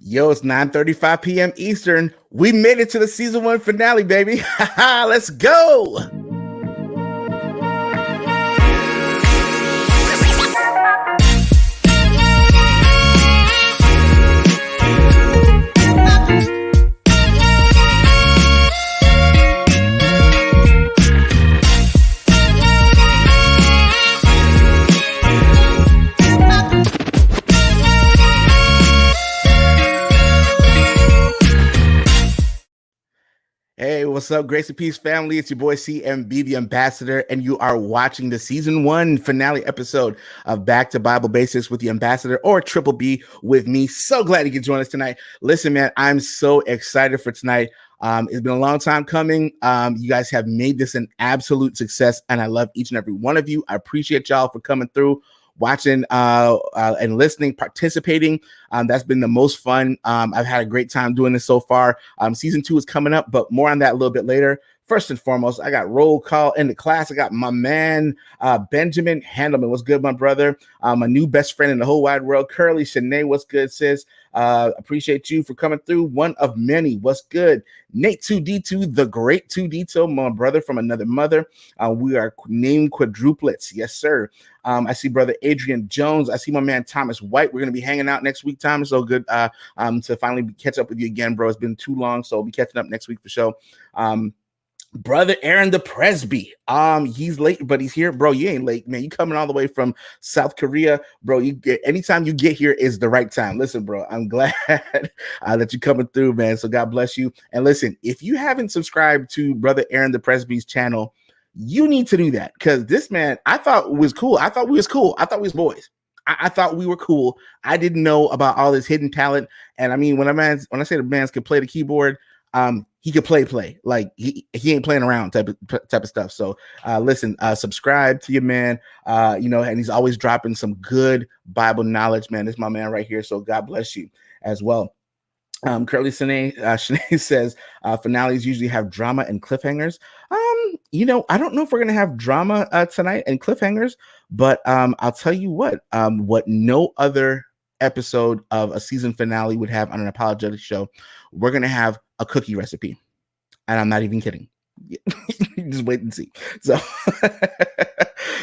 Yo, it's 9:35 p.m. Eastern. We made it to the season 1 finale, baby. Let's go. Hey, what's up, Grace and Peace family? It's your boy CMB, the Ambassador, and you are watching the season 1 finale episode of Back to Bible Basics with the Ambassador, or Triple B with me. So glad you could join us tonight. Listen, man, I'm so excited for tonight. It's been a long time coming. You guys have made this an absolute success, and I love each and every one of you. I appreciate y'all for coming through, watching and listening, participating. That's been the most fun. I've had a great time doing this so far. Season 2 is coming up, but more on that a little bit later. First and foremost, I got roll call in the class. I got my man, Benjamin Handelman. What's good, my brother? My new best friend in the whole wide world, Curly Shanae. What's good, sis? Appreciate you for coming through. One of many. What's good? Nate 2D2, the great 2D2, my brother from another mother. We are named quadruplets. Yes, sir. I see brother Adrian Jones. I see my man Thomas White. We're going to be hanging out next week, Thomas. So good to finally catch up with you again, bro. It's been too long, so we'll be catching up next week for sure. Brother Aaron the Presby. He's late, but he's here, bro. You ain't late, man. You coming all the way from South Korea, bro. Anytime you get here is the right time. Listen, bro, I'm glad that you're coming through, man. So God bless you. And listen, if you haven't subscribed to Brother Aaron the Presby's channel, you need to do that, because this man, I thought was cool. I thought we was cool. I thought we was boys. I thought we were cool. I didn't know about all this hidden talent. And I mean, when I say the man can play the keyboard, he could play like he ain't playing around type of stuff. So listen, subscribe to your man, and he's always dropping some good Bible knowledge, man. This is my man right here. So God bless you as well. Curly Shanae says finales usually have drama and cliffhangers. I don't know if we're gonna have drama tonight and cliffhangers, but I'll tell you what no other episode of a season finale would have on an apologetic show. We're gonna have a cookie recipe, and I'm not even kidding. Just wait and see.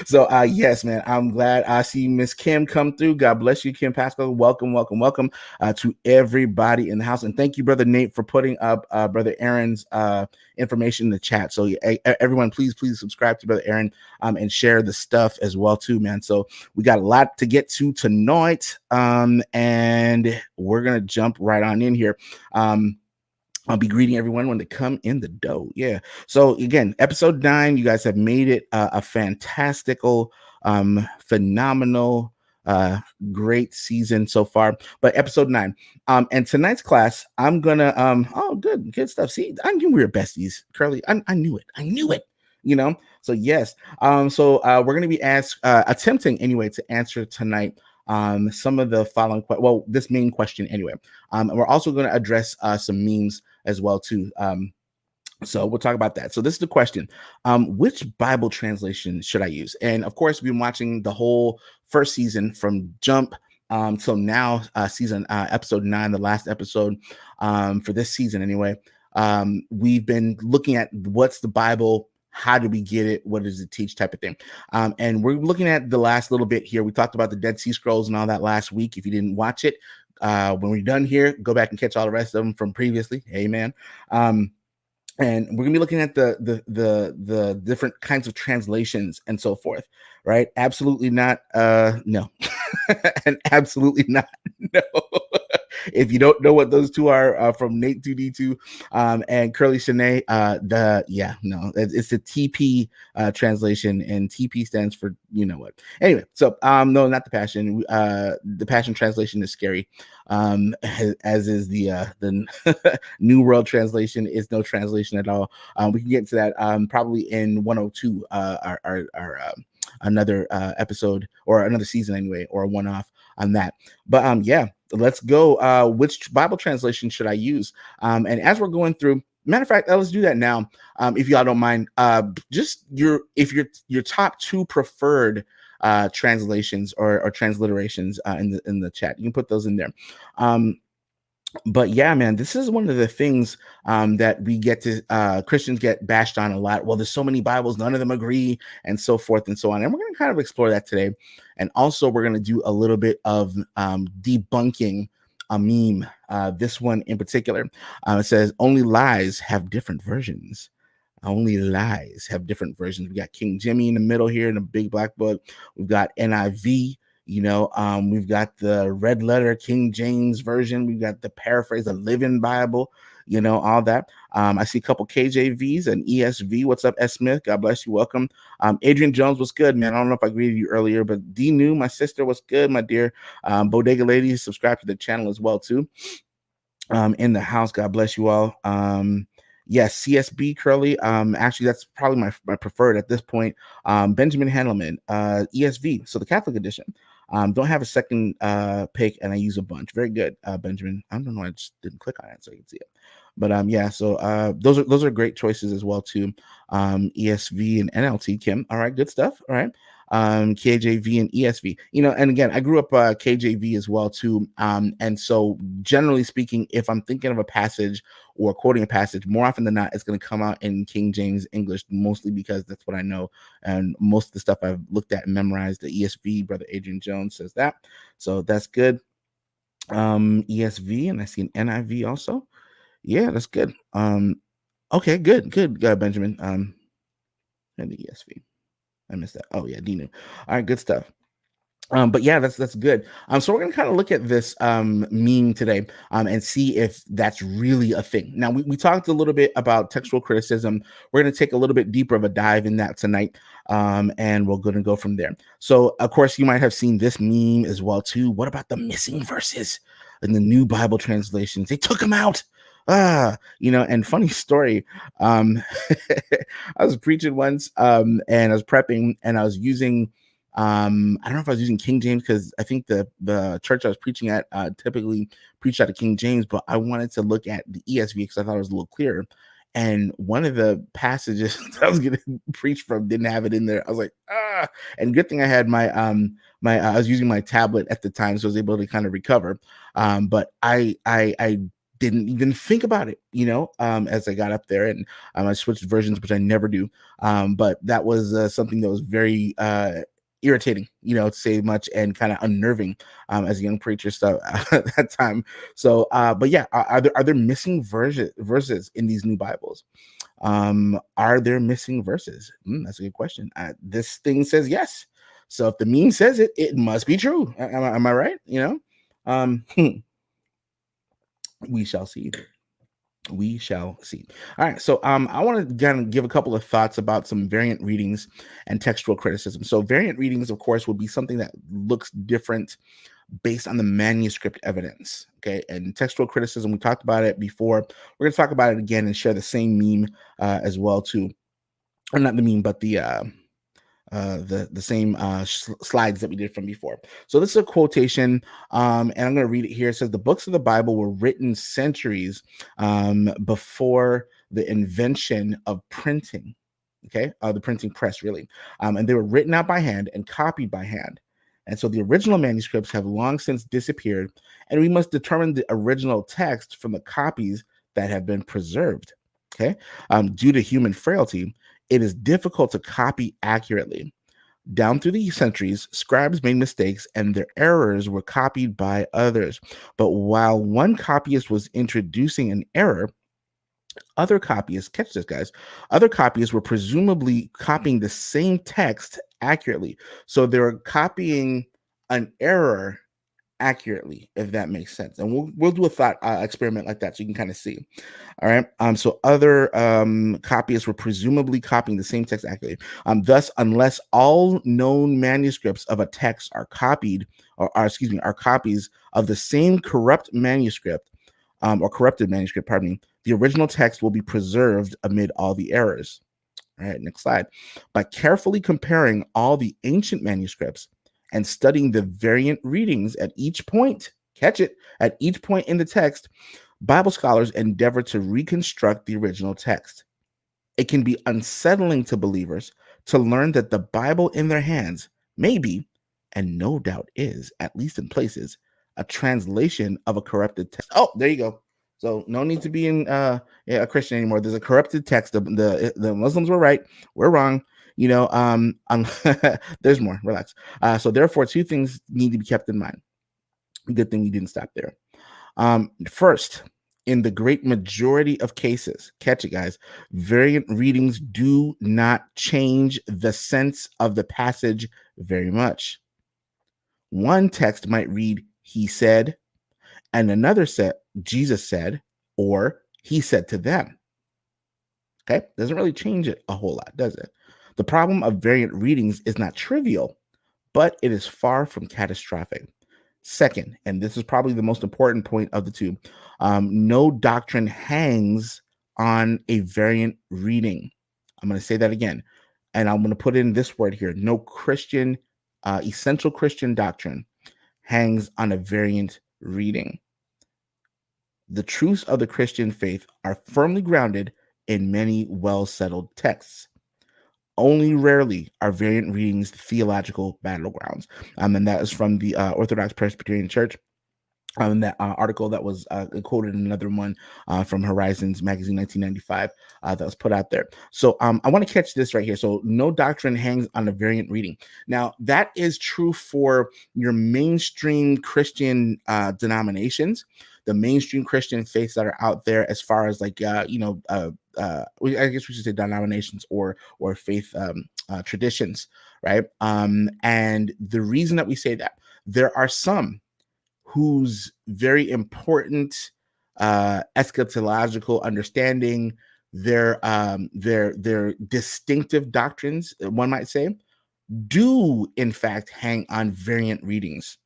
So yes, man, I'm glad I see Miss Kim come through. God bless you, Kim Pascal. Welcome to everybody in the house, and thank you, brother Nate, for putting up brother Aaron's information in the chat. So everyone, please subscribe to brother Aaron and share the stuff as well too, man. So we got a lot to get to tonight, and we're gonna jump right on in here. I'll be greeting everyone when they come in the door. Yeah. So again, episode 9, you guys have made it a fantastical, phenomenal, great season so far. But episode 9, and tonight's class, I'm gonna good stuff. See, I knew we were besties, Curly. I knew it. So yes. So we're gonna be attempting anyway to answer tonight some of the following this main question anyway. And we're also going to address some memes as well too. So we'll talk about that. So this is the question: which Bible translation should I use? And of course, we've been watching the whole first season from jump till now, episode 9, the last episode for this season anyway. We've been looking at what's the Bible. How do we get it? What does it teach? Type of thing. And we're looking at the last little bit here. We talked about the Dead Sea Scrolls and all that last week. If you didn't watch it, when we're done here, go back and catch all the rest of them from previously. Amen. And we're gonna be looking at the different kinds of translations and so forth. Right? Absolutely not. No. And absolutely not. No. If you don't know what those two are, from Nate 2D2 and Curly Shanae, it's the TP translation, and TP stands for you know what. Anyway, so no, not the Passion. The Passion translation is scary, as is the New World Translation is no translation at all. We can get into that probably in 102, our another episode or another season anyway, or a one-off on that. But yeah, let's go. Which Bible translation should I use? And as we're going through, matter of fact, let's do that now. If y'all don't mind, just your top 2 preferred translations or transliterations in the chat. You can put those in there. But yeah, man, this is one of the things that we get to Christians get bashed on a lot. Well, there's so many Bibles, none of them agree, and so forth and so on. And we're going to kind of explore that today. And also, we're going to do a little bit of debunking a meme. This one in particular, it says only lies have different versions. Only lies have different versions. We got King Jimmy in the middle here in the big black book. We've got NIV. We've got the red letter King James version. We've got the paraphrase, the Living Bible. All that. I see a couple KJVs and ESV. What's up, S. Smith? God bless you. Welcome. Adrian Jones, what's good, man? I don't know if I greeted you earlier, but D New, my sister, what's good, my dear. Bodega Lady, subscribe to the channel as well, too. In the house. God bless you all. Yes, CSB Curly. Actually, that's probably my preferred at this point. Benjamin Handelman, ESV, so the Catholic edition. Don't have a second pick, and I use a bunch. Very good, Benjamin. I don't know. I just didn't click on it so you can see it. But yeah, so those are great choices as well too. ESV and NLT, Kim. All right, good stuff. All right. KJV and ESV. And again, I grew up KJV as well too. And so generally speaking, if I'm thinking of a passage or quoting a passage, more often than not, it's going to come out in King James English, mostly because that's what I know. And most of the stuff I've looked at and memorized, the ESV, Brother Adrian Jones says that. So that's good. ESV, and I see an NIV also. Yeah, that's good. Okay, good, Benjamin. And the ESV. I missed that. Oh yeah, Dinu. All right, good stuff. But yeah, that's good. So we're gonna kind of look at this meme today and see if that's really a thing. Now we talked a little bit about textual criticism. We're gonna take a little bit deeper of a dive in that tonight, and we're gonna go from there. So of course you might have seen this meme as well too. What about the missing verses in the new Bible translations? They took them out. And funny story. I was preaching once, and I was prepping, and I was using. I don't know if I was using King James because I think the church I was preaching at typically preached out of King James, but I wanted to look at the ESV because I thought it was a little clearer. And one of the passages that I was going to preach from didn't have it in there. I was like, and good thing I had my I was using my tablet at the time, so I was able to kind of recover. But I didn't even think about it, as I got up there, and I switched versions, which I never do. But that was something that was very irritating, to say much, and kind of unnerving as a young preacher stuff at that time. So, but yeah, are there missing verses in these new Bibles? Are there missing verses? That's a good question. This thing says yes. So if the meme says it, it must be true. Am I right? We shall see. We shall see. All right, so I want to kind of give a couple of thoughts about some variant readings and textual criticism. So variant readings, of course, will be something that looks different based on the manuscript evidence. Okay, and textual criticism, we talked about it before. We're going to talk about it again and share the same meme as well too, or not the meme, but the same slides that we did from before. So this is a quotation, and I'm going to read it here. It says, the books of the Bible were written centuries before the invention of printing, the printing press, really. And they were written out by hand and copied by hand. And so the original manuscripts have long since disappeared, and we must determine the original text from the copies that have been preserved. Due to human frailty, it is difficult to copy accurately. Down through the centuries, scribes made mistakes and their errors were copied by others. But while one copyist was introducing an error, other copyists, catch this, guys, other copyists were presumably copying the same text accurately. So they were copying an error accurately, if that makes sense. And we'll do a thought experiment like that so you can kind of see. All right. So other copyists were presumably copying the same text accurately. Thus, unless all known manuscripts of a text are copied, are copies of the same corrupt manuscript, or corrupted manuscript, pardon me, the original text will be preserved amid all the errors. All right, next slide. By carefully comparing all the ancient manuscripts and studying the variant readings at each point, catch it, at each point in the text, Bible scholars endeavor to reconstruct the original text. It can be unsettling to believers to learn that the Bible in their hands may be, and no doubt is, at least in places, a translation of a corrupted text. Oh, there you go. So no need to be a Christian anymore. There's a corrupted text. The Muslims were right. We're wrong. There's more. Relax. So therefore, two things need to be kept in mind. Good thing we didn't stop there. First, in the great majority of cases, catch it, guys, variant readings do not change the sense of the passage very much. One text might read, "He said," and another said, "Jesus said," or "He said to them." Okay, doesn't really change it a whole lot, does it? The problem of variant readings is not trivial, but it is far from catastrophic. Second, and this is probably the most important point of the two, no doctrine hangs on a variant reading. I'm going to say that again, and I'm going to put in this word here. No Christian, essential Christian doctrine hangs on a variant reading. The truths of the Christian faith are firmly grounded in many well-settled texts. Only rarely are variant readings theological battlegrounds. And that is from the Orthodox Presbyterian Church. That article that was quoted in another one from Horizons Magazine 1995 that was put out there. So I want to catch this right here. So no doctrine hangs on a variant reading. Now, that is true for your mainstream Christian denominations, the mainstream Christian faiths that are out there, as far as like, I guess we should say denominations or faith traditions, right? And the reason that we say that, there are some whose very important eschatological understanding, their distinctive doctrines, one might say, do in fact hang on variant readings.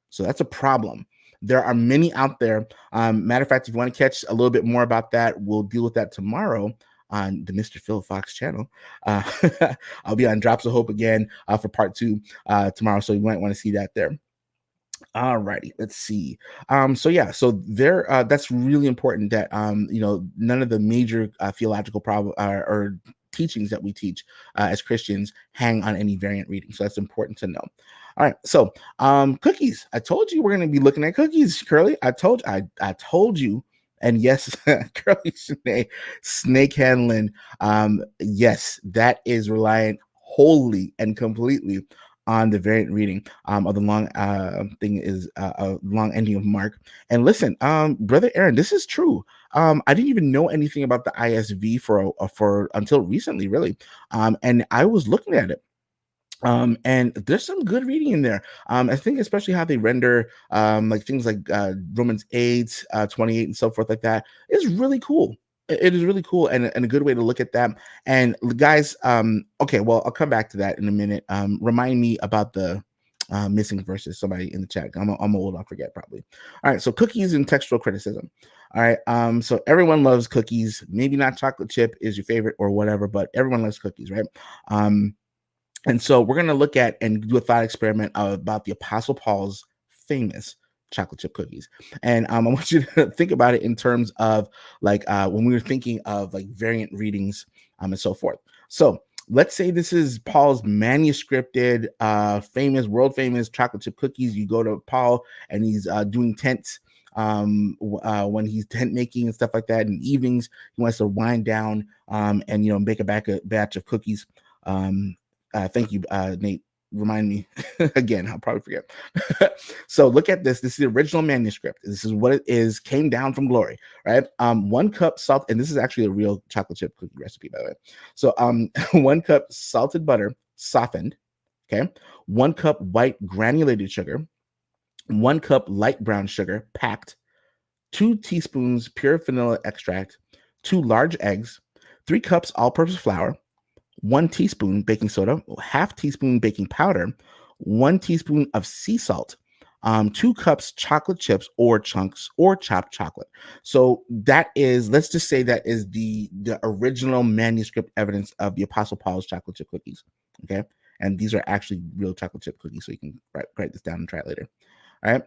So that's a problem. There are many out there. Matter of fact, if you want to catch a little bit more about that, we'll deal with that tomorrow on the Mr. Phil Fox channel. I'll be on Drops of Hope again for part 2 tomorrow, so you might want to see that there. All righty, let's see. So there, that's really important that none of the major theological problem or teachings that we teach as Christians hang on any variant reading. So that's important to know. All right, so cookies. I told you we're going to be looking at cookies, Curly. I told you. And yes, Curly snake handling. Yes, that is reliant wholly and completely on the variant reading of the long thing is a long ending of Mark. And listen, brother Aaron, this is true. I didn't even know anything about the ISV for until recently, really. And I was looking at it. And there's some good reading in there. I think especially how they render like things like Romans 8, 28 and so forth like that is really cool. It is really cool and a good way to look at that. And guys, okay, well, I'll come back to that in a minute. Remind me about the missing verses. Somebody in the chat. I'm old. I'll forget probably. All right. So cookies and textual criticism. All right. So everyone loves cookies. Maybe not chocolate chip is your favorite or whatever, but everyone loves cookies, right? And so we're going to look at and do a thought experiment about the Apostle Paul's famous chocolate chip cookies. And I want you to think about it in terms of like when we were thinking of like variant readings and so forth. So let's say this is Paul's manuscripted, world famous chocolate chip cookies. You go to Paul and he's doing tents when he's tent making and stuff like that. In evenings, he wants to wind down and make a batch of cookies. Thank you, Nate. Remind me again. I'll probably forget. So look at this. This is the original manuscript. This is what it is. Came down from glory, right? 1 cup salt, and this is actually a real chocolate chip cookie recipe, by the way. So 1 cup salted butter, softened. Okay, 1 cup white granulated sugar, 1 cup light brown sugar, packed, 2 teaspoons pure vanilla extract, 2 large eggs, 3 cups all-purpose flour, 1 teaspoon baking soda, half teaspoon baking powder, 1 teaspoon of sea salt, 2 cups chocolate chips or chunks or chopped chocolate. So that is, let's just say that is the original manuscript evidence of the Apostle Paul's chocolate chip cookies. Okay. And these are actually real chocolate chip cookies. So you can write this down and try it later. All right.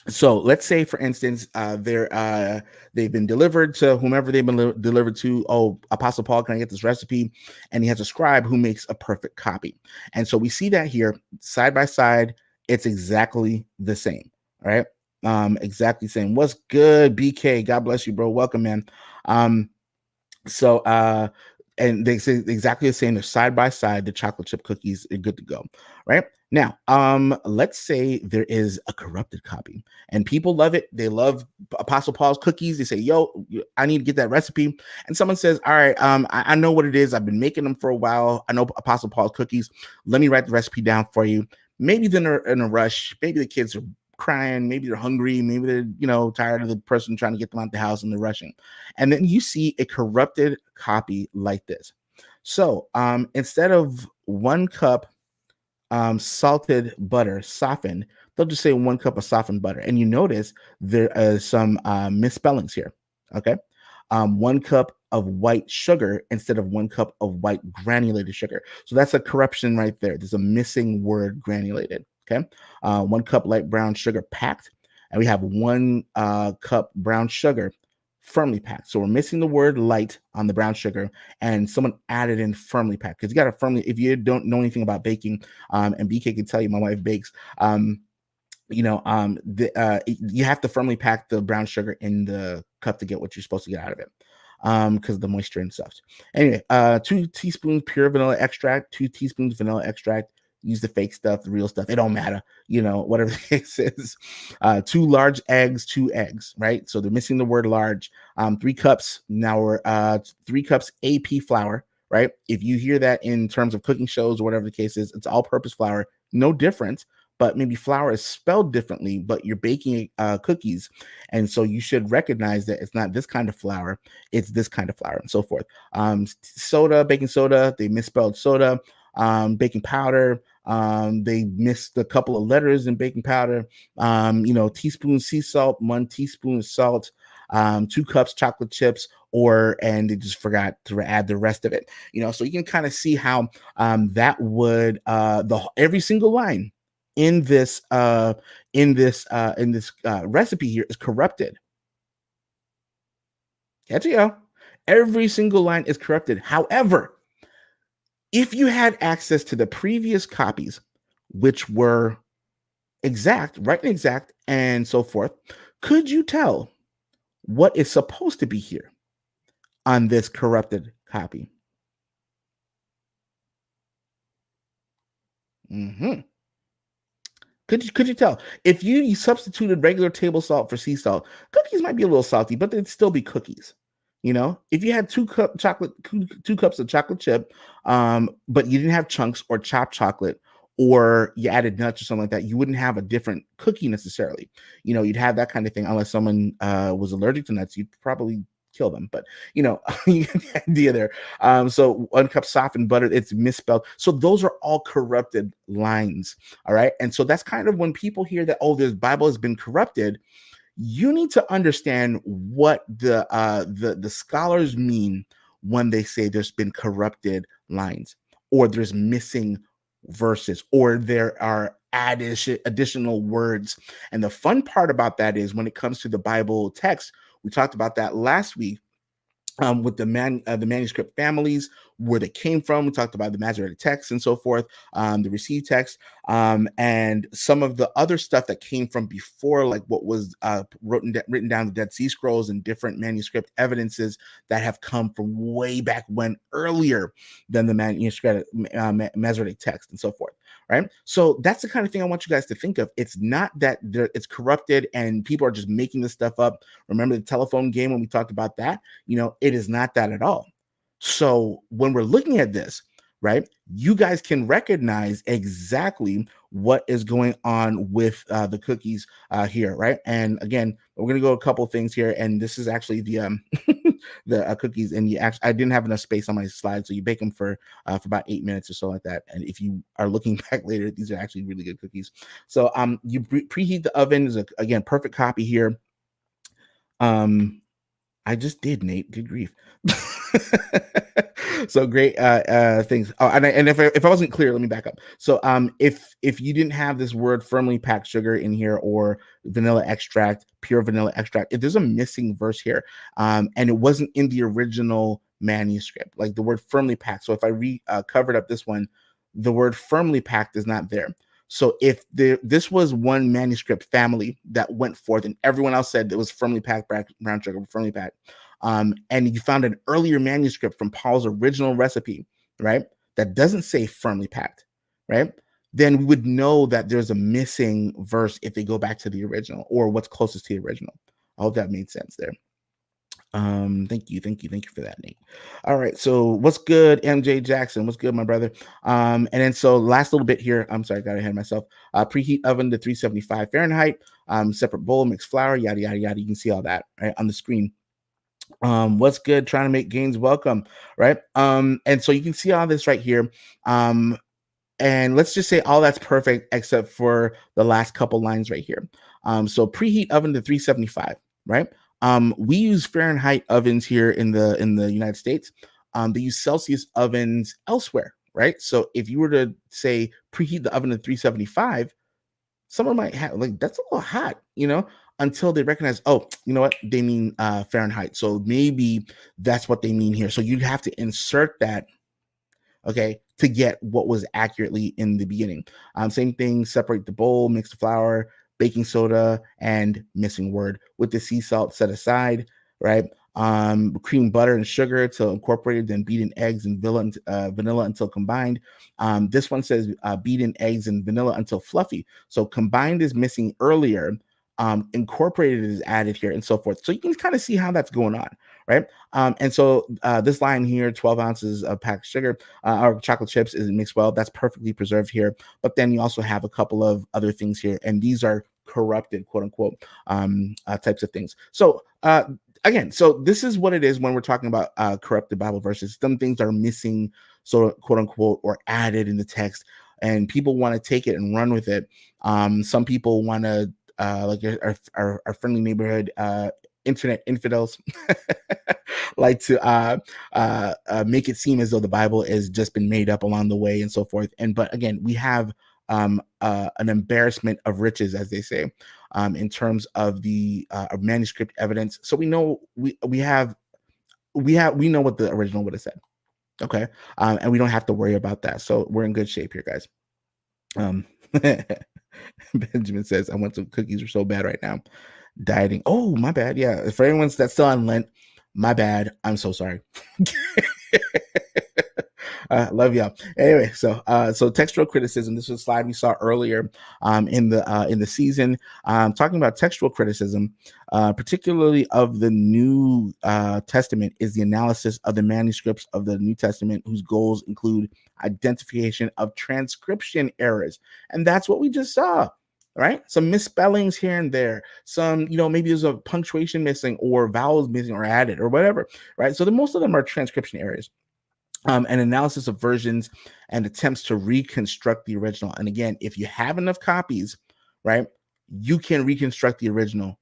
So let's say, for instance, they've been delivered to whomever they've been delivered to. Oh, Apostle Paul, can I get this recipe? And he has a scribe who makes a perfect copy. And so we see that here side by side. It's exactly the same. All right. Exactly saying, what's good, BK? God bless you, bro. Welcome, man. Um, so and they say exactly the same. They're side by side. The chocolate chip cookies are good to go. Right now, let's say there is a corrupted copy and people love it. They love Apostle Paul's cookies. They say, yo, I need to get that recipe. And someone says, all right, I know what it is. I've been making them for a while. I know Apostle Paul's cookies. Let me write the recipe down for you. Maybe they're in a rush. Maybe the kids are crying. Maybe they're hungry. Maybe they're, tired of the person trying to get them out the house and they're rushing. And then you see a corrupted copy like this. So instead of 1 cup salted butter softened, they'll just say 1 cup of softened butter. And you notice there are some misspellings here. Okay. 1 cup of white sugar instead of 1 cup of white granulated sugar. So that's a corruption right there. There's a missing word, granulated. Okay. 1 cup light brown sugar packed. And we have 1 cup brown sugar firmly packed. So we're missing the word light on the brown sugar, and someone added in firmly packed, because you got to firmly, if you don't know anything about baking, and BK can tell you, my wife bakes, you have to firmly pack the brown sugar in the cup to get what you're supposed to get out of it, because of the moisture and stuff. Anyway, 2 teaspoons pure vanilla extract, 2 teaspoons vanilla extract. Use the fake stuff, the real stuff. It don't matter, whatever the case is. 2 large eggs, 2 eggs, right? So they're missing the word large. 3 cups. Now we're 3 cups AP flour, right? If you hear that in terms of cooking shows or whatever the case is, it's all-purpose flour, no difference. But maybe flour is spelled differently, but you're baking cookies. And so you should recognize that it's not this kind of flour, it's this kind of flour, and so forth. Soda, baking soda, they misspelled soda. Baking powder, they missed a couple of letters in baking powder. Teaspoon sea salt, 1 teaspoon of salt, 2 cups chocolate chips, and they just forgot to add the rest of it. So you can kind of see how that would every single line in this recipe here is corrupted. Catch it, yo. Every single line is corrupted. However, if you had access to the previous copies, which were exact, right and exact, and so forth, could you tell what is supposed to be here on this corrupted copy? Mm-hmm. Could you tell? If you substituted regular table salt for sea salt, cookies might be a little salty, but they'd still be cookies. If you had 2 cups of chocolate chip, but you didn't have chunks or chopped chocolate, or you added nuts or something like that, you wouldn't have a different cookie necessarily. You'd have that kind of thing, unless someone was allergic to nuts, you'd probably kill them. But you get the idea there. So 1 cup softened butter, it's misspelled. So those are all corrupted lines. All right. And so that's kind of when people hear that, oh, this Bible has been corrupted, you need to understand what the scholars mean when they say there's been corrupted lines, or there's missing verses, or there are additional words. And the fun part about that is, when it comes to the Bible text, we talked about that last week, with the manuscript families, where they came from. We talked about the Masoretic text and so forth, the received text, and some of the other stuff that came from before, like what was written down the Dead Sea Scrolls and different manuscript evidences that have come from way back when, earlier than the manuscript Masoretic text and so forth. Right. So that's the kind of thing I want you guys to think of. It's not that it's corrupted and people are just making this stuff up. Remember the telephone game when we talked about that? It is not that at all. So when we're looking at this, right, you guys can recognize exactly what is going on with the cookies here, right? And again, we're going to go a couple of things here, and this is actually the the cookies. And I didn't have enough space on my slide, so you bake them for about 8 minutes or so like that. And if you are looking back later, these are actually really good cookies. So you preheat the oven. Is again perfect copy here. I just did, Nate. Good grief. So great things. Oh, and if I wasn't clear, let me back up. So if you didn't have this word firmly packed sugar in here, or vanilla extract, pure vanilla extract, if there's a missing verse here, and it wasn't in the original manuscript, like the word firmly packed. So if I covered up this one, the word firmly packed is not there. So if this was one manuscript family that went forth, and everyone else said it was firmly packed brown sugar, firmly packed, and you found an earlier manuscript from Paul's original recipe, right, that doesn't say firmly packed, right, then we would know that there's a missing verse if they go back to the original or what's closest to the original. I hope that made sense there. Thank you for that, Nate. All right, so what's good, MJ Jackson? What's good, my brother? And then so last little bit here. I'm sorry, got ahead of myself. Preheat oven to 375 Fahrenheit. Separate bowl, mix flour, yada yada yada. You can see all that right on the screen. What's good? Trying to make gains. Welcome, right? And so you can see all this right here. And let's just say all that's perfect except for the last couple lines right here. So preheat oven to 375, right? We use Fahrenheit ovens here in the United States. They use Celsius ovens elsewhere, right? So if you were to say preheat the oven to 375, someone might have like that's a little hot, until they recognize, oh, you know what, they mean Fahrenheit. So maybe that's what they mean here. So you'd have to insert that, okay, to get what was accurately in the beginning. Same thing, separate the bowl, mix the flour, baking soda, and missing word with the sea salt set aside, right? Cream butter and sugar until incorporated, then beat in eggs and vanilla until combined. This one says beat in eggs and vanilla until fluffy. So combined is missing earlier. Incorporated is added here and so forth. So you can kind of see how that's going on, right? And so this line here, 12 ounces of packed sugar or chocolate chips is mixed well. That's perfectly preserved here. But then you also have a couple of other things here, and these are corrupted, quote unquote, types of things. So again, so this is what it is when we're talking about corrupted Bible verses. Some things are missing, so quote unquote, or added in the text, and people want to take it and run with it. Some people want to like our friendly neighborhood internet infidels like to make it seem as though the Bible has just been made up along the way and so forth. But again, we have an embarrassment of riches, as they say, in terms of the of manuscript evidence. So we know we know what the original would have said. Okay, and we don't have to worry about that. So we're in good shape here, guys. Benjamin says, I want some cookies are so bad right now. Dieting. Oh, my bad. Yeah. For anyone that's still on Lent, my bad. I'm so sorry. Love y'all. Anyway, so textual criticism. This was a slide we saw earlier in the season, talking about textual criticism, particularly of the New Testament, is the analysis of the manuscripts of the New Testament whose goals include identification of transcription errors, and that's what we just saw. Right, some misspellings here and there, some, maybe there's a punctuation missing or vowels missing or added or whatever, right? So most of them are transcription errors. An analysis of versions and attempts to reconstruct the original. And again, if you have enough copies, right, you can reconstruct the original,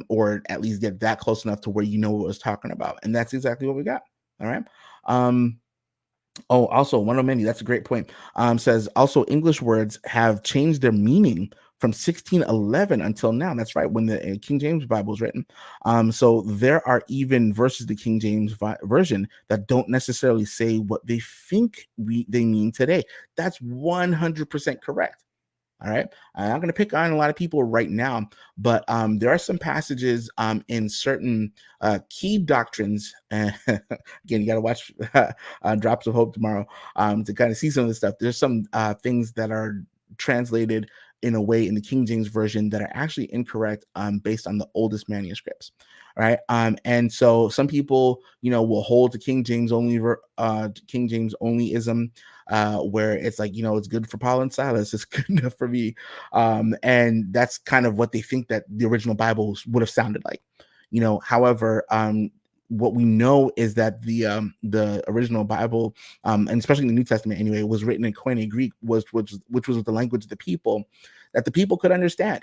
or at least get that close enough to where you know what it was talking about. And that's exactly what we got. All right. Oh, also one of many. That's a great point. Says also English words have changed their meaning from 1611 until now. That's right, when the King James Bible was written. So there are even verses the King James version that don't necessarily say what they think they mean today. That's 100% correct. All right. I'm going to pick on a lot of people right now, but there are some passages in certain key doctrines. Again, you got to watch Drops of Hope tomorrow to kind of see some of this stuff. There's some things that are translated in a way in the King James version that are actually incorrect based on the oldest manuscripts. Right. And so some people, will hold to King James onlyism, where it's like, it's good for Paul and Silas, it's good enough for me. And that's kind of what they think that the original Bible would have sounded like. However, what we know is that the original Bible, and especially the New Testament anyway, was written in Koine Greek, which was the language of the people, that the people could understand.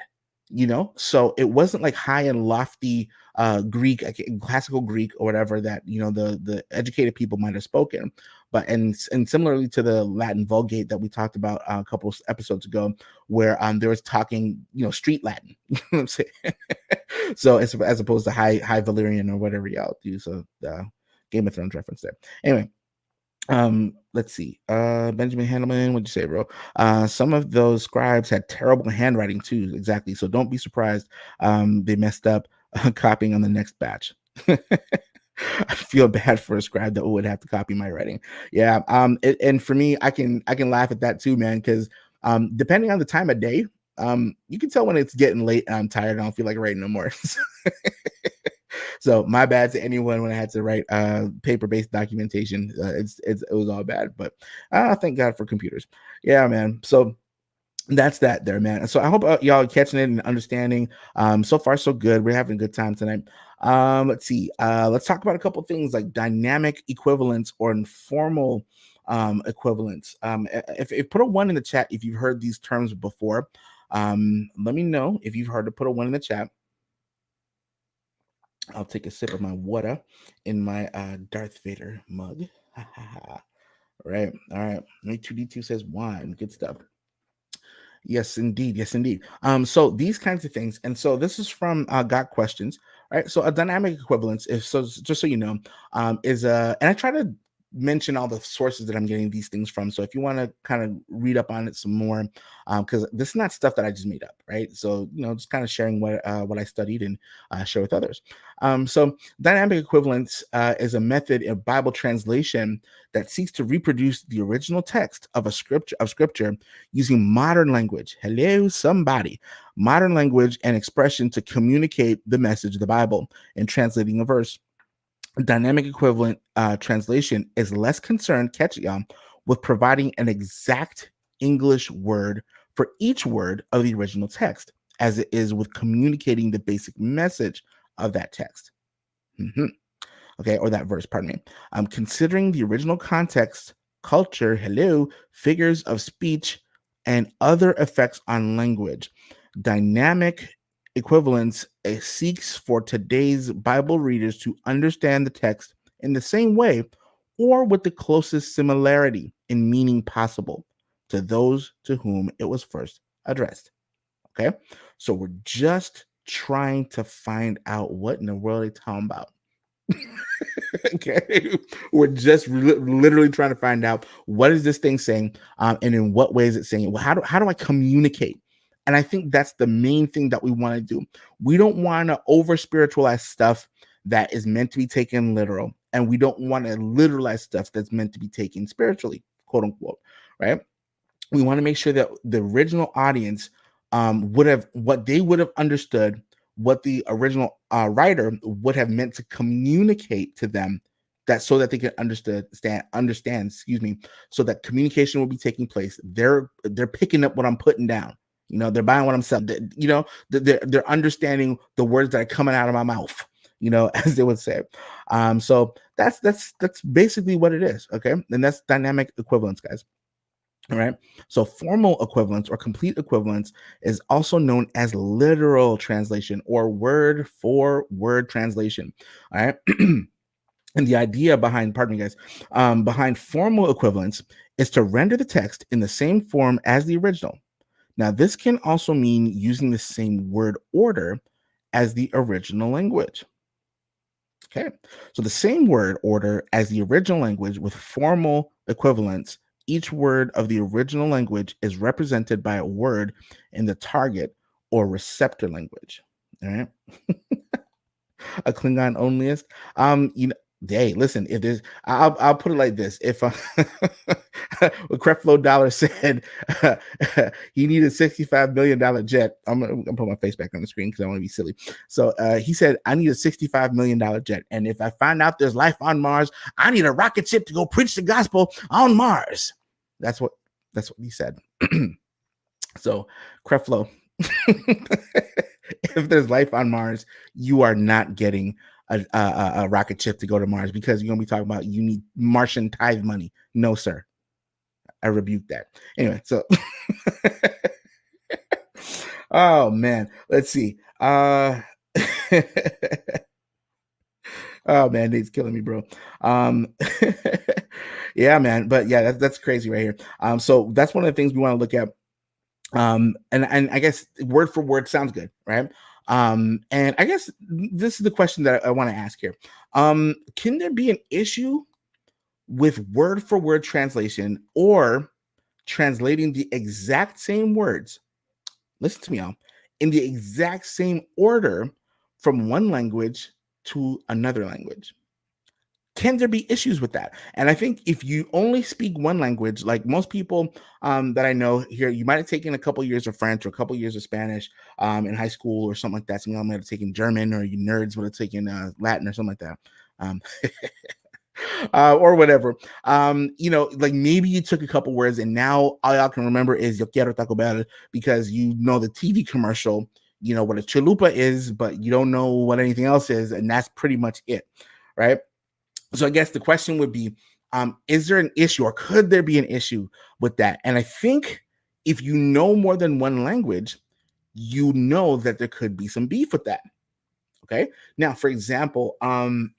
So it wasn't like high and lofty Greek, classical Greek or whatever that the educated people might have spoken, but and similarly to the Latin Vulgate that we talked about a couple of episodes ago, where there was talking street Latin, you know what I'm saying? So as opposed to high Valyrian or whatever y'all do. So Game of Thrones reference there. Anyway. Let's see. Benjamin Handelman, what'd you say, bro? Some of those scribes had terrible handwriting too. Exactly. So don't be surprised. They messed up copying on the next batch. I feel bad for a scribe that would have to copy my writing. Yeah. And for me, I can laugh at that too, man, because depending on the time of day, you can tell when it's getting late and I'm tired. I don't feel like writing no more. So my bad to anyone when I had to write paper-based documentation. It was all bad, but thank God for computers. Yeah, man. So that's that there, man. So I hope y'all are catching it and understanding. So far so good. We're having a good time tonight. Let's see. Let's talk about a couple things like dynamic equivalence or informal equivalence. If put a one in the chat if you've heard these terms before. Let me know if you've heard to put a one in the chat. I'll take a sip of my water in my Darth Vader mug. Right. All right. 2D2 says wine. Good stuff. Yes, indeed. Yes, indeed. So these kinds of things, and so this is from Got Questions, right? So a dynamic equivalence is so just so you know, is and I try to mention all the sources that I'm getting these things from. So if you want to kind of read up on it some more, because this is not stuff that I just made up, right? So just kind of sharing what I studied and share with others. So dynamic equivalence is a method of Bible translation that seeks to reproduce the original text of scripture using modern language. Hello, somebody. Modern language and expression to communicate the message of the Bible and translating a verse. Dynamic equivalent translation is less concerned, catch it, y'all, with providing an exact English word for each word of the original text, as it is with communicating the basic message of that text. Okay, or that verse, pardon me. Considering the original context, culture, hello, figures of speech, and other effects on language. Dynamic equivalence seeks for today's Bible readers to understand the text in the same way or with the closest similarity in meaning possible to those to whom it was first addressed. Okay, so we're just trying to find out what in the world they're talking about. Okay, we're just literally trying to find out what is this thing saying, and in what way is it saying it. Well, how do I communicate? And I think that's the main thing that we want to do. We don't want to over spiritualize stuff that is meant to be taken literal, and we don't want to literalize stuff that's meant to be taken spiritually, quote unquote. Right? We want to make sure that the original audience would have understood what the original writer would have meant to communicate to them, that so that they can understand, excuse me, so that communication will be taking place. They're picking up what I'm putting down. They're buying what I'm selling. They're understanding the words that are coming out of my mouth. As they would say. So that's basically what it is. Okay, and that's dynamic equivalence, guys. All right. So formal equivalence or complete equivalence is also known as literal translation or word for word translation. All right. And the idea behind, pardon me, guys, behind formal equivalence is to render the text in the same form as the original. Now, this can also mean using the same word order as the original language. Okay, so the same word order as the original language with formal equivalence. Each word of the original language is represented by a word in the target or receptor language. All right. A Klingon onlyist. Hey, listen, if there's, I'll put it like this: if what Creflo Dollar said he needed $65 million jet, I'm gonna put my face back on the screen because I want to be silly. So he said, I need a $65 million jet, and if I find out there's life on Mars, I need a rocket ship to go preach the gospel on Mars. That's what he said. So Creflo, if there's life on Mars, you are not getting a rocket ship to go to Mars, because you're gonna be talking about you need Martian tithe money. No, sir. I rebuke that. Anyway, so oh man, let's see. Oh man, he's killing me, bro. Um, yeah, man, but yeah, that's crazy right here. So that's one of the things we want to look at. And I guess word for word sounds good, right? And I guess this is the question that I want to ask here. Can there be an issue with word for word translation or translating the exact same words, listen to me, y'all, in the exact same order from one language to another language. Can there be issues with that? And I think if you only speak one language, like most people that I know here, you might have taken a couple years of French or a couple years of Spanish in high school or something like that. Some of them might have taken German, or you nerds would have taken Latin or something like that. Um, or whatever. Like maybe you took a couple words and now all y'all can remember is yo quiero Taco Bell because you know the TV commercial, you know what a chalupa is, but you don't know what anything else is, and that's pretty much it, right? So I guess the question would be, is there an issue or could there be an issue with that? And I think if you know more than one language, you know that there could be some beef with that. Okay. Now, for example, I'm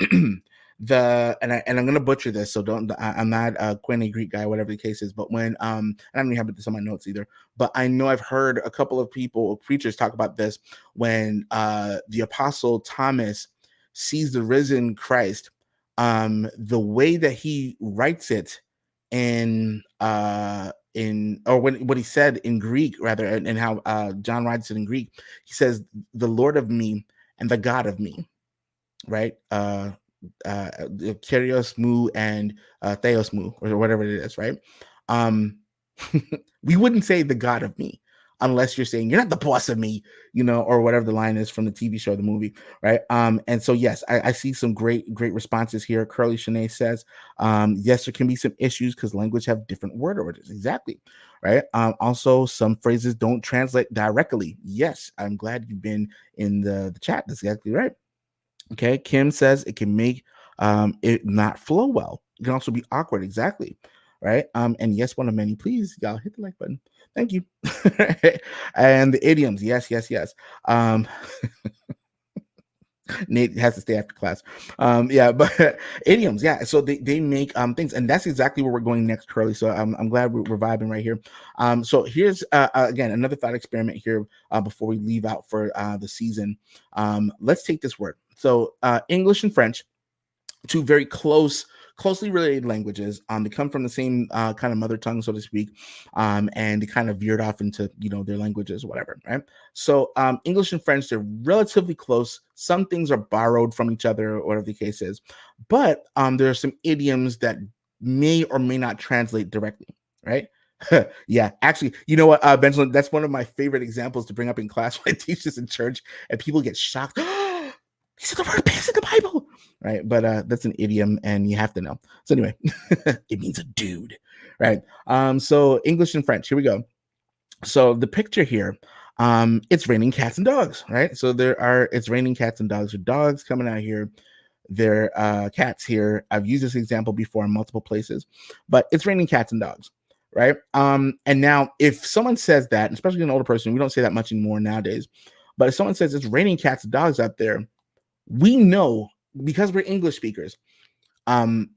gonna butcher this, so I'm not a Quinny Greek guy, whatever the case is. But when I don't even have this on my notes either, but I know I've heard a couple of preachers talk about this when the apostle Thomas sees the risen Christ, the way that he writes it in or when what he said in Greek rather, and how John writes it in Greek, he says the Lord of me and the God of me, right? Kyrios mu and Theos mu, or whatever it is, right? Um, we wouldn't say the God of me unless you're saying you're not the boss of me, or whatever the line is from the TV show, the movie, right? And so yes, I see some great responses here. Curly Shanae says, yes, there can be some issues because language have different word orders. Exactly, right? Also, some phrases don't translate directly. Yes, I'm glad you've been in the chat. That's exactly right. Okay, Kim says it can make it not flow well. It can also be awkward. Exactly. Right. And yes, one of many. Please, y'all hit the like button. Thank you. And the idioms. Yes, yes, yes. Nate has to stay after class. Yeah, but idioms, yeah. So they make things, and that's exactly where we're going next, Curly. So I'm glad we're vibing right here. So here's again another thought experiment here before we leave out for the season. Let's take this word. So English and French, two very closely related languages. They come from the same kind of mother tongue, so to speak, and they kind of veered off into their languages, whatever, right? So English and French, they're relatively close. Some things are borrowed from each other, or whatever the case is, but there are some idioms that may or may not translate directly, right? Yeah, actually, you know what, Benjamin, that's one of my favorite examples to bring up in class when I teach this in church, and people get shocked. He said the word piss in the Bible, right? But that's an idiom, and you have to know. So anyway, it means a dude, right? So English and French. Here we go. So the picture here, it's raining cats and dogs, right? So it's raining cats and dogs. Or dogs coming out here. They're cats here. I've used this example before in multiple places, but it's raining cats and dogs, right? And now if someone says that, especially an older person, we don't say that much anymore nowadays. But if someone says it's raining cats and dogs out there, we know, because we're English speakers,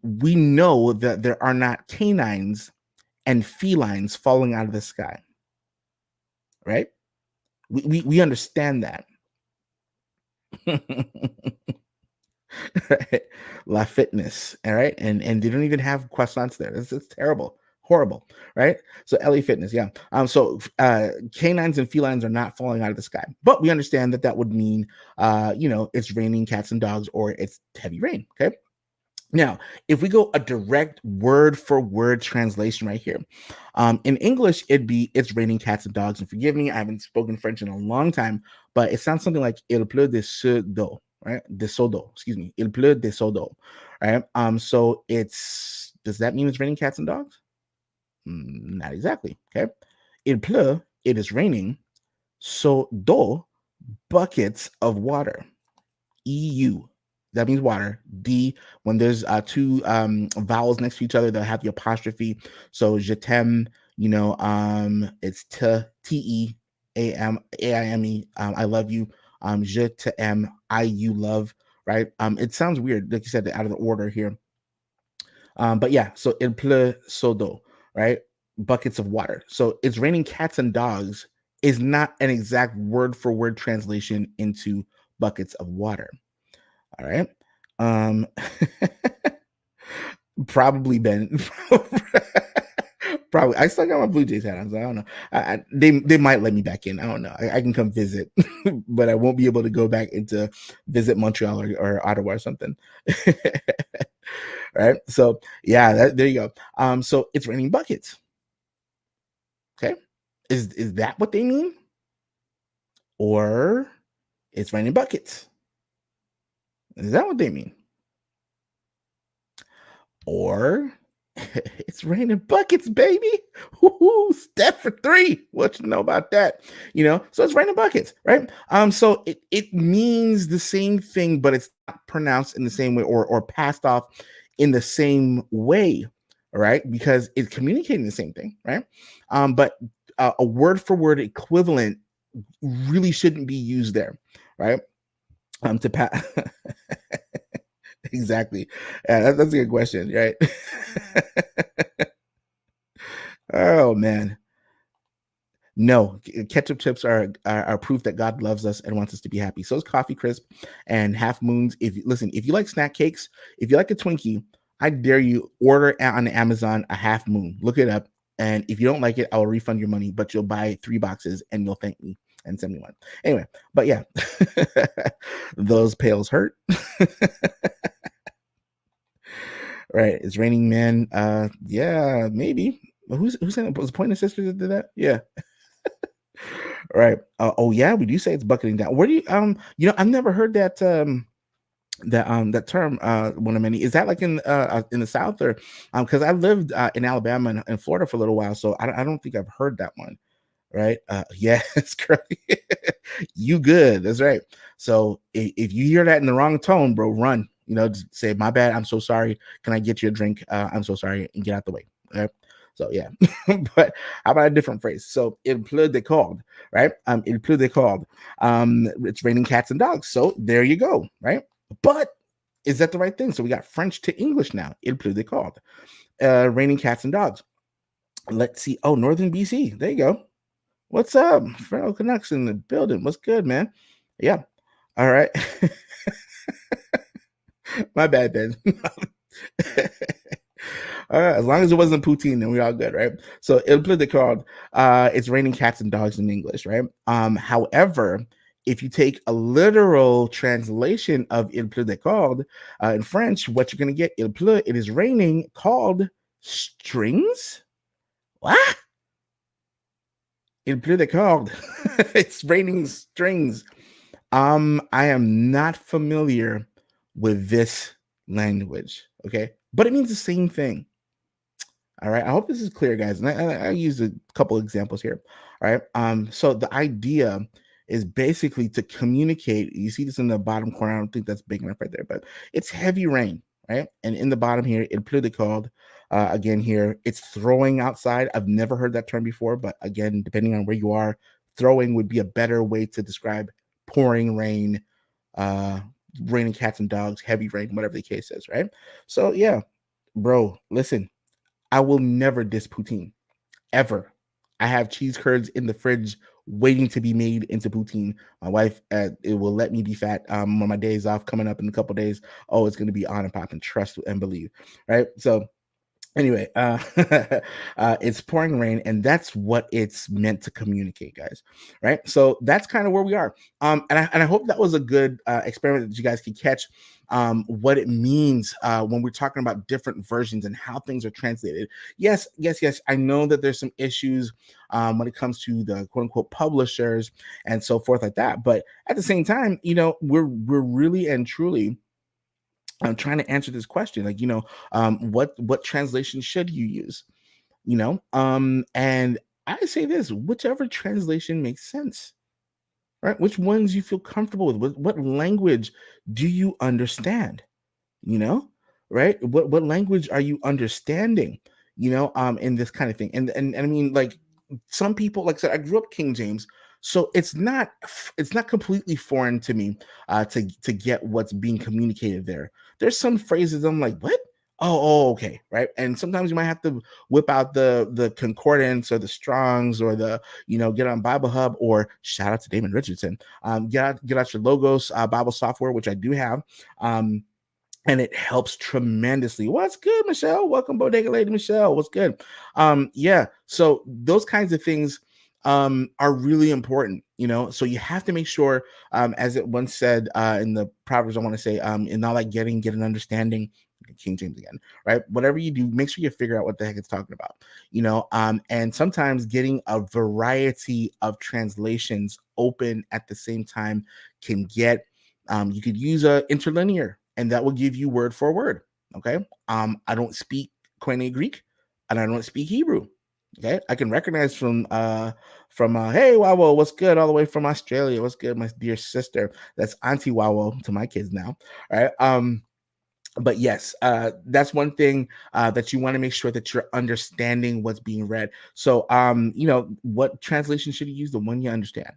we know that there are not canines and felines falling out of the sky, right? We understand that. Right? La Fitness, all right, and they don't even have croissants there. It's terrible, horrible, right? So LA Fitness, yeah. So canines and felines are not falling out of the sky, but we understand that would mean, it's raining cats and dogs, or it's heavy rain. Okay. Now, if we go a direct word for word translation right here, in English, it's raining cats and dogs. And forgive me, I haven't spoken French in a long time, but it sounds something like il pleut de ce dos, right? De sodo, excuse me. Il pleut de sodo, right? So does that mean it's raining cats and dogs? Not exactly. Okay. Il pleut, it is raining. So do, buckets of water. EU. That means water. D, when there's two vowels next to each other, they'll have the apostrophe. So je t'aime, it's T-E A-I-M-E. I love you. Je t'aime, you love, right? It sounds weird, like you said, out of the order here. But yeah, so il pleut sodo, right? Buckets of water. So it's raining cats and dogs is not an exact word for word translation into buckets of water. All right. Um, Probably Ben. Probably. I still got my Blue Jays hat on, so I don't know. They might let me back in. I don't know. I can come visit, but I won't be able to go back into visit Montreal or Ottawa or something. Right. So yeah, there you go. So it's raining buckets. Okay. Is that what they mean? Or it's raining buckets? Is that what they mean? Or it's raining buckets, baby. Woo-hoo, step for three. What you know about that? So it's raining buckets, right? So it means the same thing, but it's not pronounced in the same way or passed off in the same way, right? Because it's communicating the same thing, right? But a word for word equivalent really shouldn't be used there, right? To pass. Exactly. Yeah, that's a good question, right? Oh man. No, ketchup chips are proof that God loves us and wants us to be happy. So is coffee crisp and half moons. If you like snack cakes, if you like a Twinkie, I dare you order on Amazon a half moon. Look it up, and if you don't like it, I will refund your money. But you'll buy 3 boxes and you'll thank me and send me one. Anyway, but yeah, those pails hurt. Right? It's raining men. Yeah, maybe. Who's saying it was Pointer Sisters that did that? Yeah. Right. Oh yeah, we do say it's bucketing down. Where do I've never heard that term one of many. Is that like in the South or because I lived in Alabama and Florida for a little while, so I don't think I've heard that one. Right. Yeah, it's correct. You good. That's right. So if you hear that in the wrong tone, bro, run. Just say, my bad, I'm so sorry. Can I get you a drink? I'm so sorry, and get out the way. Okay? So yeah. But how about a different phrase? So il pleut de corde, right? Il pleut de corde. It's raining cats and dogs. So there you go, right? But is that the right thing? So we got French to English now. Il pleut de corde. Raining cats and dogs. Let's see. Oh, Northern BC. There you go. What's up? Fellow Canucks in the building. What's good, man? Yeah. All right. My bad, Ben. As long as it wasn't poutine, then we're all good, right? So il pleut de corde. It's raining cats and dogs in English, right? However, if you take a literal translation of il pleut de corde in French, what you're gonna get, il pleut, it is raining, called strings. What? Il pleut de corde. It's raining strings. I am not familiar with this language, okay? But it means the same thing. All right. I hope this is clear, guys. And I use a couple examples here. All right. So the idea is basically to communicate. You see this in the bottom corner. I don't think that's big enough right there, but it's heavy rain, right? And in the bottom here, il pleut de corde. Again, here, it's throwing outside. I've never heard that term before, but again, depending on where you are, throwing would be a better way to describe pouring rain, raining cats and dogs, heavy rain, whatever the case is, right? So yeah, bro, listen, I will never diss poutine ever. I have cheese curds in the fridge waiting to be made into poutine. My wife, it will let me be fat when my days off coming up in a couple days. Oh, it's going to be on and popping. Trust and believe, right? So anyway, it's pouring rain, and that's what it's meant to communicate, guys. Right. So that's kind of where we are. And I hope that was a good experiment that you guys can catch what it means when we're talking about different versions and how things are translated. Yes. I know that there's some issues when it comes to the quote unquote publishers and so forth like that. But at the same time, we're really and truly I'm trying to answer this question, like, what translation should you use? And I say this, whichever translation makes sense, right? Which ones you feel comfortable with? What language do you understand? you know right, what language are you understanding, in this kind of thing? And I mean, like, some people, like I said, I grew up King James, so it's not completely foreign to me to get what's being communicated there. There's some phrases I'm like, what? Oh, okay, right. And sometimes you might have to whip out the concordance or the Strongs or the get on Bible Hub, or shout out to Damon Richardson. Get out your Logos Bible software, which I do have. and it helps tremendously. What's good, Michelle? Welcome, Bodega Lady Michelle. What's good? Yeah, so those kinds of things are really important, so you have to make sure, as it once said in the Proverbs, I want to say, in all like getting, get an understanding. King James again, right? Whatever you do, make sure you figure out what the heck it's talking about, and sometimes getting a variety of translations open at the same time can get, you could use a interlinear, and that will give you word for word. Okay. I don't speak Koine Greek, and I don't speak Hebrew. Okay. I can recognize from hey Wawo, what's good, all the way from Australia. What's good, my dear sister? That's Auntie Wawo to my kids now. All right. But yes, that's one thing that you want to make sure that you're understanding what's being read. So what translation should you use? The one you understand,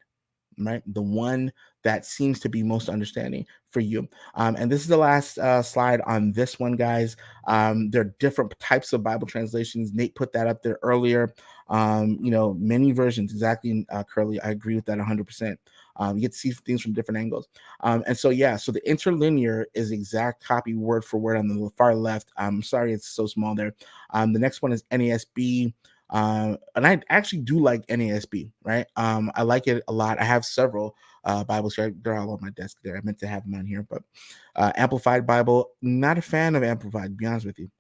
right? The one that seems to be most understanding for you. And this is the last slide on this one, guys. There are different types of Bible translations. Nate put that up there earlier. Many versions, exactly, Curly. I agree with that 100%. You get to see things from different angles. And so, yeah, so the interlinear is exact copy word for word on the far left. I'm sorry, it's so small there. The next one is NASB. And I actually do like NASB, right? I like it a lot. I have several Bibles here. They're all on my desk there. I meant to have them on here, but Amplified Bible, not a fan of Amplified, to be honest with you.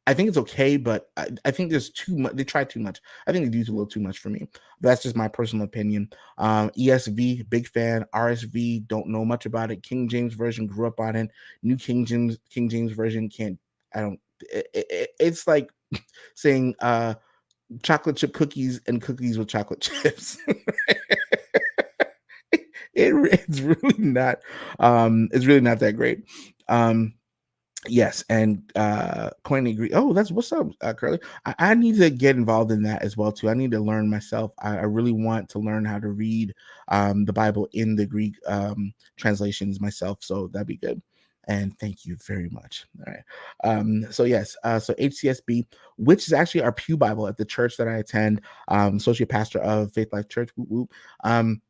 I think it's okay, but I think there's too much. They try too much. I think they do a little too much for me. But that's just my personal opinion. ESV, big fan. RSV, don't know much about it. King James Version, grew up on it. New King James Version, can't. I don't. It's like saying chocolate chip cookies and cookies with chocolate chips. It's really not. It's really not that great. Yes, and Coin agree. Oh, that's what's up, Curly. I need to get involved in that as well too. I need to learn myself. I really want to learn how to read the Bible in the Greek translations myself. So that'd be good. And thank you very much. All right. So yes, so HCSB, which is actually our Pew Bible at the church that I attend, associate pastor of Faith Life Church. Whoop, whoop.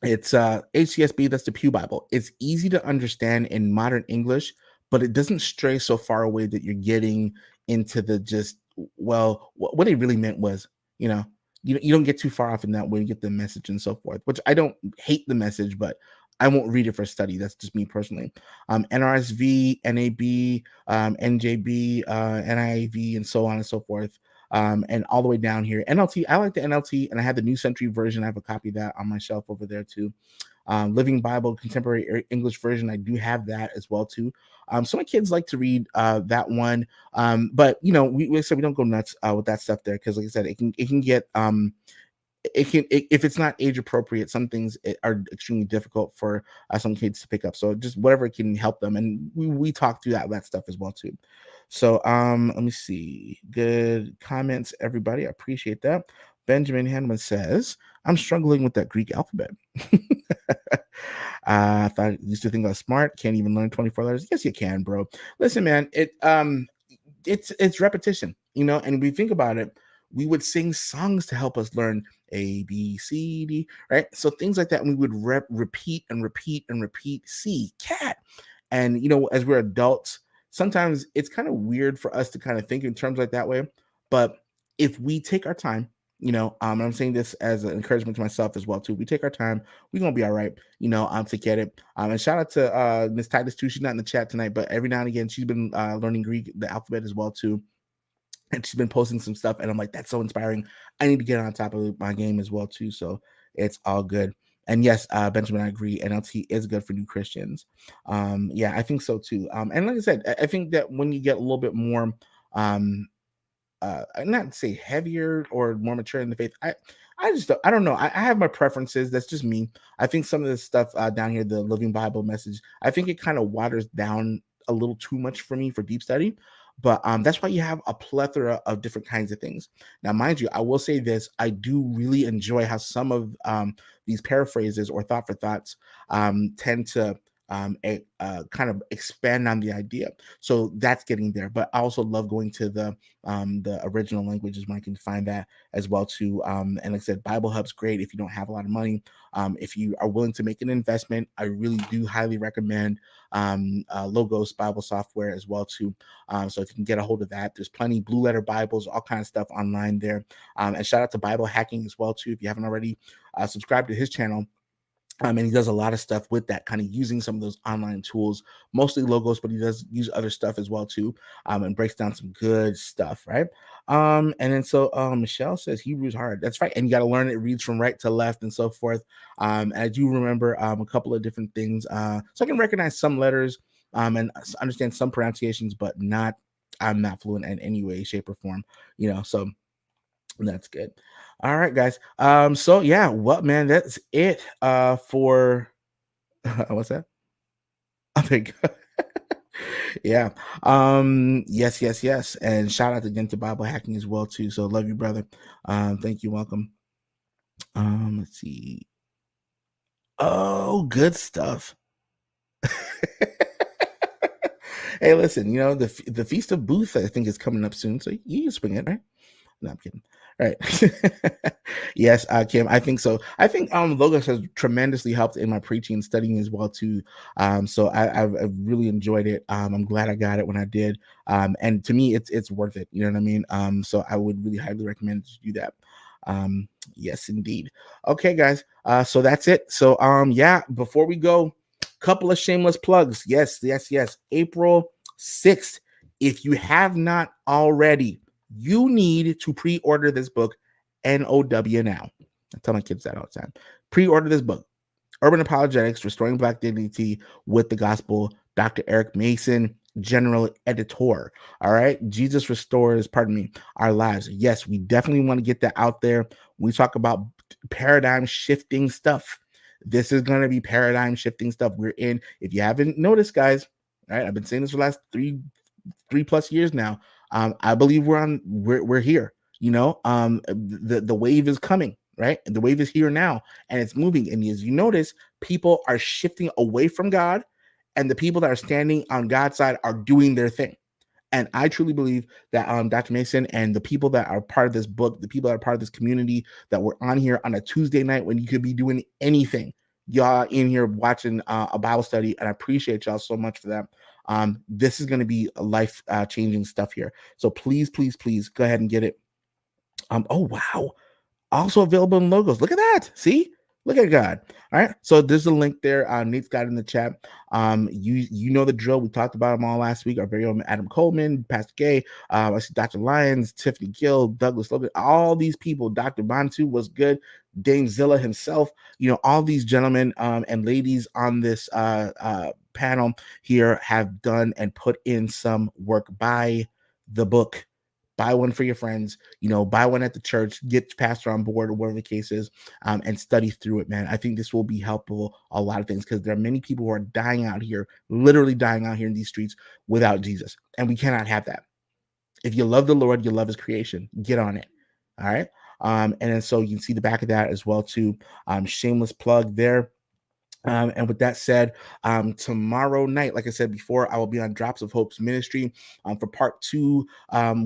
It's HCSB, that's the Pew Bible. It's easy to understand in modern English, but it doesn't stray so far away that you're getting into the just, well, what they really meant was, you know, you don't get too far off in that way, you get the message and so forth, which I don't hate the message, but I won't read it for study. That's just me personally. NRSV, NAB, NJB, NIV, and so on and so forth. And all the way down here. NLT, I like the NLT, and I have the New Century Version. I have a copy of that on my shelf over there too. Living Bible, Contemporary English Version, I do have that as well too. So my kids like to read that one, but we said we don't go nuts with that stuff there, because like I said, it can get if it's not age appropriate, some things are extremely difficult for some kids to pick up. So just whatever can help them, and we talk through that stuff as well too. So let me see. Good comments, everybody. I appreciate that. Benjamin Hanman says, I'm struggling with that Greek alphabet. I thought I used to think I was smart. Can't even learn 24 letters. Yes, you can, bro. Listen, man, it's repetition, and we think about it, we would sing songs to help us learn A, B, C, D, right? So things like that, and we would repeat and repeat and repeat. C, cat. And as we're adults, sometimes it's kind of weird for us to kind of think in terms like that way. But if we take our time, I'm saying this as an encouragement to myself as well too. We take our time, we're gonna be all right, to get it. And shout out to Miss Titus too. She's not in the chat tonight, but every now and again she's been learning Greek, the alphabet as well too. And she's been posting some stuff, and I'm like, that's so inspiring. I need to get on top of my game as well too. So it's all good. And yes, Benjamin, I agree. NLT is good for new Christians. Yeah, I think so too. And like I said, I think that when you get a little bit more, not say heavier or more mature in the faith, I don't know. I have my preferences. That's just me. I think some of the stuff down here, the Living Bible message, I think it kind of waters down a little too much for me for deep study. But that's why you have a plethora of different kinds of things. Now, mind you, I will say this: I do really enjoy how some of these paraphrases or thought for thoughts tend to kind of expand on the idea. So that's getting there. But I also love going to the original languages when I can find that as well too. And like I said, Bible Hub's great if you don't have a lot of money. If you are willing to make an investment, I really do highly recommend Logos Bible software as well too. So if you can get a hold of that, there's plenty Blue Letter Bibles, all kinds of stuff online there. And shout out to Bible Hacking as well too. If you haven't already subscribed to his channel, and he does a lot of stuff with that, kind of using some of those online tools, mostly logos, but he does use other stuff as well too, and breaks down some good stuff, right? And then so Michelle says Hebrew's hard. That's right, and you got to learn it reads from right to left and so forth. I do remember a couple of different things, so I can recognize some letters and understand some pronunciations, but not. I'm not fluent in any way, shape, or form, So that's good. All right, guys. So yeah, what man, that's it for what's that? I think yeah. Yes, yes, yes. And shout out again to Bible hacking as well, too. So love you, brother. Thank you, welcome. Let's see. Oh, good stuff. Hey, listen, the Feast of Booth, I think, is coming up soon. So you can swing it, right? No, I'm kidding. All right. Yes, Kim, I think so. I think Logos has tremendously helped in my preaching and studying as well too. So I've really enjoyed it. I'm glad I got it when I did. And to me, it's worth it. You know what I mean? So I would really highly recommend to do that. Yes, indeed. Okay, guys. So that's it. So yeah, before we go, couple of shameless plugs. Yes, yes, yes. April 6th. If you have not already, you need to pre-order this book, NOW now. I tell my kids that all the time. Pre-order this book, Urban Apologetics, Restoring Black Dignity with the Gospel, Dr. Eric Mason, General Editor. All right. Jesus restores, our lives. Yes, we definitely want to get that out there. We talk about paradigm shifting stuff. This is going to be paradigm shifting stuff we're in. If you haven't noticed, guys, all right, I've been saying this for the last three plus years now. I believe we're here. The wave is coming, right? The wave is here now, and it's moving. And as you notice, people are shifting away from God, and the people that are standing on God's side are doing their thing. And I truly believe that Dr. Mason and the people that are part of this book, the people that are part of this community, that we're on here on a Tuesday night when you could be doing anything, y'all in here watching a Bible study, and I appreciate y'all so much for that. This is going to be life changing stuff here. So please, please, please go ahead and get it. Oh wow, also available in Logos. Look at that. See? Look at God. All right. So there's a link there. Nate's got it in the chat. You know the drill. We talked about them all last week. Our very own Adam Coleman, Pastor Gay, I see Dr. Lyons, Tiffany Gill, Douglas Logan, all these people. Dr. Bantu was good. Dame Zilla himself. All these gentlemen and ladies on this panel here have done and put in some work. By the book. Buy one for your friends, buy one at the church, get pastor on board or whatever the case is, and study through it, man. I think this will be helpful a lot of things, because there are many people who are dying out here, literally dying out here in these streets without Jesus. And we cannot have that. If you love the Lord, you love his creation, get on it. All right. And then so you can see the back of that as well too. Shameless plug there. And with that said, tomorrow night, like I said before, I will be on Drops of Hope's ministry for part 2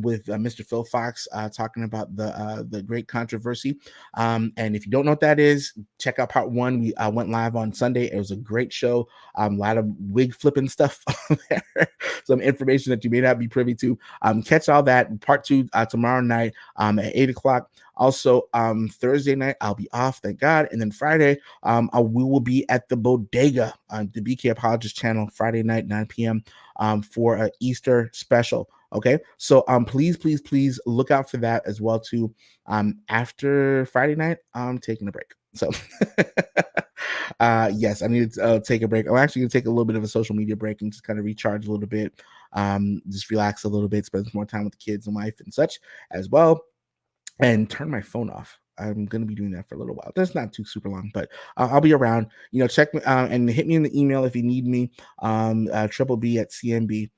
with Mr. Phil Fox talking about the great controversy. And if you don't know what that is, check out part 1. We went live on Sunday. It was a great show. A lot of wig flipping stuff on there. Some information that you may not be privy to. Catch all that. Part 2 tomorrow night at 8 o'clock. Also, Thursday night, I'll be off, thank God. And then Friday, we will be at the Bodega on the BK Apologist channel Friday night, 9 p.m. For an Easter special. Okay, so please, please, please look out for that as well too. After Friday night, I'm taking a break. So yes, I need to take a break. I'm actually gonna take a little bit of a social media break and just kind of recharge a little bit, just relax a little bit, spend some more time with the kids and wife and such as well, and turn my phone off. I'm going to be doing that for a little while. That's not too super long, but I'll be around. Check me and hit me in the email if you need me. Triple B at CMB.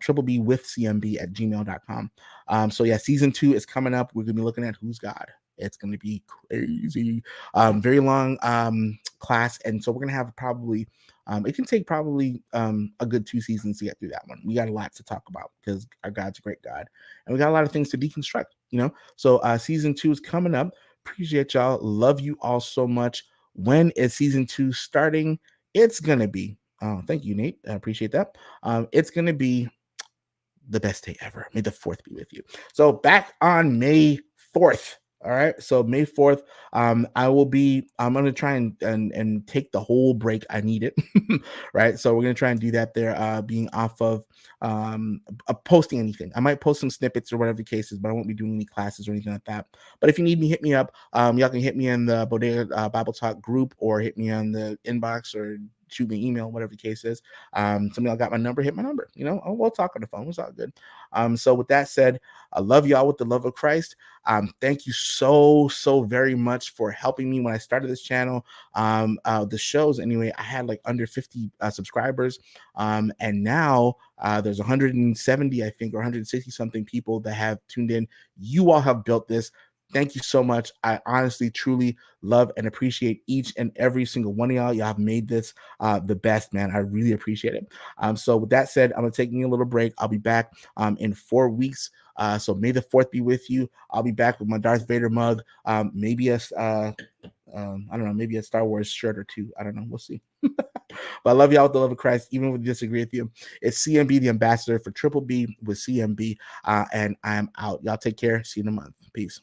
Triple B with CMB at gmail.com. So yeah, season 2 is coming up. We're going to be looking at Who's God. It's going to be crazy. Very long class. And so we're going to have probably It can take probably a good 2 seasons to get through that one. We got a lot to talk about because our God's a great God, and we got a lot of things to deconstruct. So season 2 is coming up. Appreciate y'all. Love you all so much. When is season 2 starting? It's gonna be. Oh, thank you, Nate. I appreciate that. It's gonna be the best day ever. May the 4th be with you. So back on May 4th. All right. So May 4th, I'm gonna try and take the whole break I needed. Right. So we're gonna try and do that there, being off of posting anything. I might post some snippets or whatever the case is, but I won't be doing any classes or anything like that. But if you need me, hit me up. Y'all can hit me in the Bodega Bible Talk group, or hit me on the inbox, or shoot me an email, whatever the case is. Some of y'all got my number, hit my number. We'll talk on the phone. It's all good. So with that said, I love y'all with the love of Christ. Thank you so very much for helping me when I started this channel. The shows, anyway, I had like under 50 subscribers. And now there's 170, I think, or 160 something people that have tuned in. You all have built this. Thank you so much. I honestly, truly love and appreciate each and every single one of y'all. Y'all have made this the best, man. I really appreciate it. So with that said, I'm gonna take me a little break. I'll be back in 4 weeks. So may the 4th be with you. I'll be back with my Darth Vader mug. Maybe I don't know, maybe a Star Wars shirt or two. I don't know. We'll see. But I love y'all with the love of Christ, even if I disagree with you. It's CMB, the ambassador for Triple B with CMB. And I'm out. Y'all take care. See you in a month. Peace.